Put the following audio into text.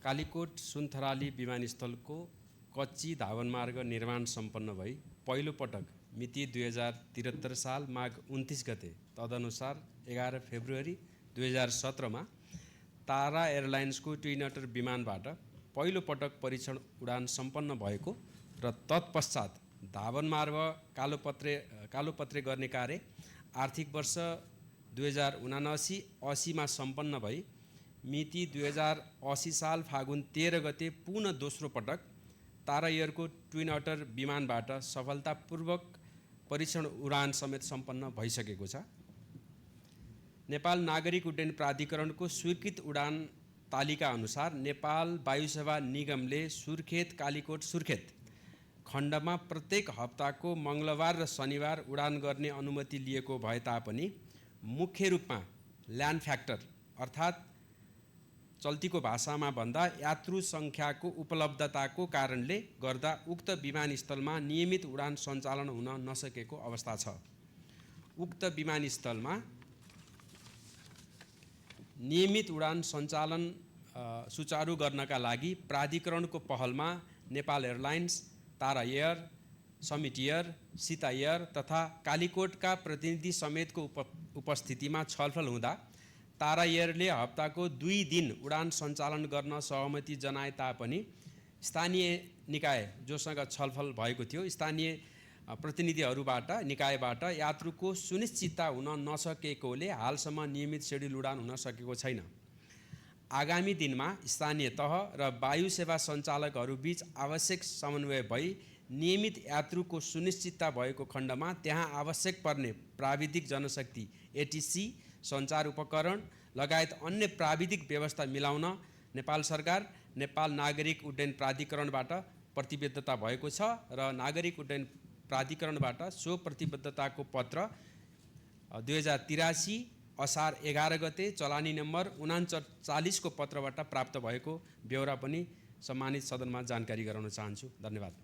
कालीकोट सुनथराली विमानस्थलको कच्ची धावन मार्ग निर्माण सम्पन्न भई पहिलो पटक मिति 2073 साल माघ 29 गते तदनुसार 11 फेब्रुअरी 2017 मा तारा एयरलाइन्सको ट्विन अटर विमानबाट पहिलो पटक परीक्षण उडान सम्पन्न भएको र तत्पश्चात धावन मार्ग कालोपत्रे गर्ने कार्य आर्थिक वर्ष 2079-80 मा सम्पन्न भई मिति 2080 साल फागुन 13 गते पुनः दोस्रो पटक तारा एयरको ट्विन अटर विमानबाट सफलतापूर्वक परीक्षण उडान समेत सम्पन्न भइसकेको छ। नेपाल नागरिक उड्डयन प्राधिकरणको स्वीकृत उडान तालिका अनुसार नेपाल वायुसेवा निगमले सुर्खेत कालीकोट सुर्खेत खण्डमा प्रत्येक हप्ताको मङ्गलबार र शनिबार उडान गर्ने अनुमति लिएको भए तापनि मुख्य रूपमा ल्यान्ड फ्याक्टर अर्थात् चल्तीको भाषामा भन्दा यात्रु सङ्ख्याको उपलब्धताको कारणले गर्दा उक्त विमानस्थलमा नियमित उडान सञ्चालन हुन नसकेको अवस्था छ। उक्त विमानस्थलमा नियमित उडान सञ्चालन सुचारू गर्नका लागि प्राधिकरणको पहलमा Nepal airlines, Tara air, summit air, Sita air तथा कालीकोटका प्रतिनिधि समेतको उपस्थितिमा छलफल हुँदा तारा एयरले हप्ताको 2 दिन उडान सञ्चालन गर्न सहमति जनाए तापनि स्थानीय निकाय जोसँग छलफल भएको थियो स्थानीय प्रतिनिधिहरूबाट निकायबाट यात्रुको सुनिश्चितता हुन नसकेकोले हालसम्म नियमित शेड्युल उडान हुन सकेको छैन। आगामी दिनमा स्थानीय तह र वायु सेवा सञ्चालकहरूबीच आवश्यक समन्वय भई नियमित यात्रुको सुनिश्चितता भएको खण्डमा त्यहाँ आवश्यक पर्ने प्राविधिक जनशक्ति एटीसी सञ्चार उपकरण लगायत अन्य प्राविधिक व्यवस्था मिलाउन नेपाल सरकार नेपाल नागरिक उड्डयन प्राधिकरणबाट प्रतिबद्धता भएको छ र नागरिक उड्डयन प्राधिकरणबाट सो प्रतिबद्धताको पत्र 2083 असार 11 गते चलानी नम्बर 39 को पत्रबाट प्राप्त भएको ब्यौरा पनि सम्मानित सदनमा जानकारी गराउन चाहन्छु। धन्यवाद।